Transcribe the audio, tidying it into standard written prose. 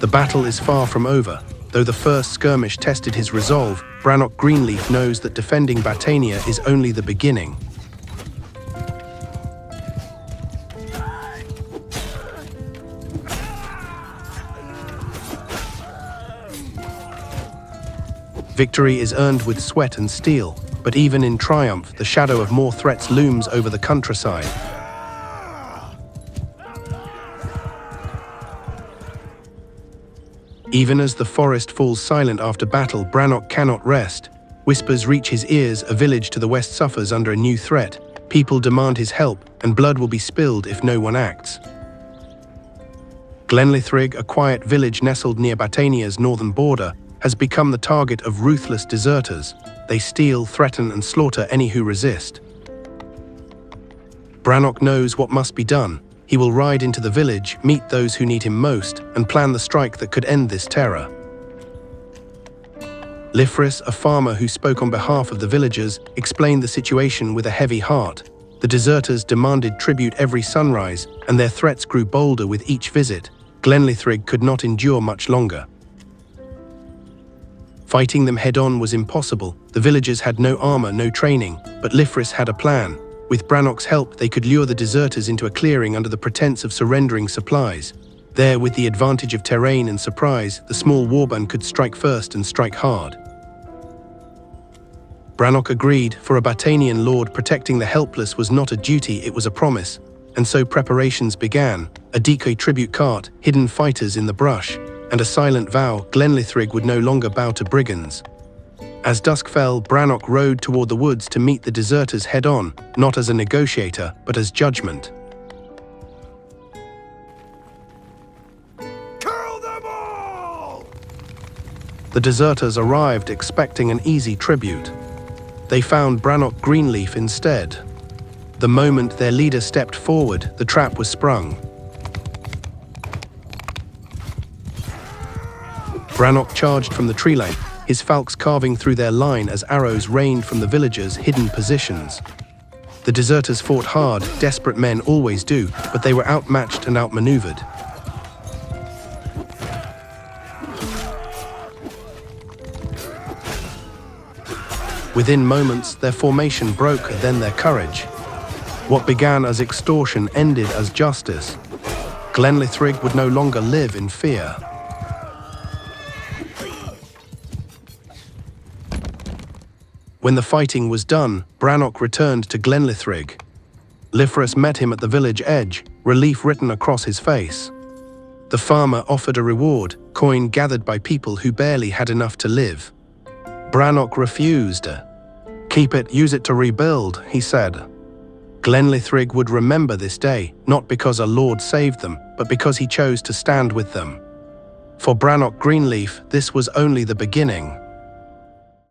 The battle is far from over. Though the first skirmish tested his resolve, Brannoc Greenleaf knows that defending Battania is only the beginning. Victory is earned with sweat and steel, but even in triumph, the shadow of more threats looms over the countryside. Even as the forest falls silent after battle, Brannoc cannot rest. Whispers reach his ears, a village to the west suffers under a new threat. People demand his help, and blood will be spilled if no one acts. Glenlithrig, a quiet village nestled near Battania's northern border, has become the target of ruthless deserters. They steal, threaten, and slaughter any who resist. Brannoc knows what must be done. He will ride into the village, meet those who need him most, and plan the strike that could end this terror. Lithris, a farmer who spoke on behalf of the villagers, explained the situation with a heavy heart. The deserters demanded tribute every sunrise, and their threats grew bolder with each visit. Glenlithrig could not endure much longer. Fighting them head-on was impossible. The villagers had no armor, no training, but Lithris had a plan. With Brannoc's help, they could lure the deserters into a clearing under the pretense of surrendering supplies. There, with the advantage of terrain and surprise, the small warband could strike first and strike hard. Brannoc agreed. For a Battanian lord, protecting the helpless was not a duty, it was a promise. And so preparations began. A decoy tribute cart, hidden fighters in the brush, and a silent vow: Glenlithrig would no longer bow to brigands. As dusk fell, Brannoc rode toward the woods to meet the deserters head-on, not as a negotiator, but as judgment. Kill them all! The deserters arrived expecting an easy tribute. They found Brannoc Greenleaf instead. The moment their leader stepped forward, the trap was sprung. Brannoc charged from the tree line, his falcons carving through their line as arrows rained from the villagers' hidden positions. The deserters fought hard, desperate men always do, but they were outmatched and outmaneuvered. Within moments, their formation broke, then their courage. What began as extortion ended as justice. Glenlithrig would no longer live in fear. When the fighting was done, Brannoc returned to Glenlithrig. Lithris met him at the village edge, relief written across his face. The farmer offered a reward, coin gathered by people who barely had enough to live. Brannoc refused. "Keep it, use it to rebuild," he said. Glenlithrig would remember this day, not because a lord saved them, but because he chose to stand with them. For Brannoc Greenleaf, this was only the beginning.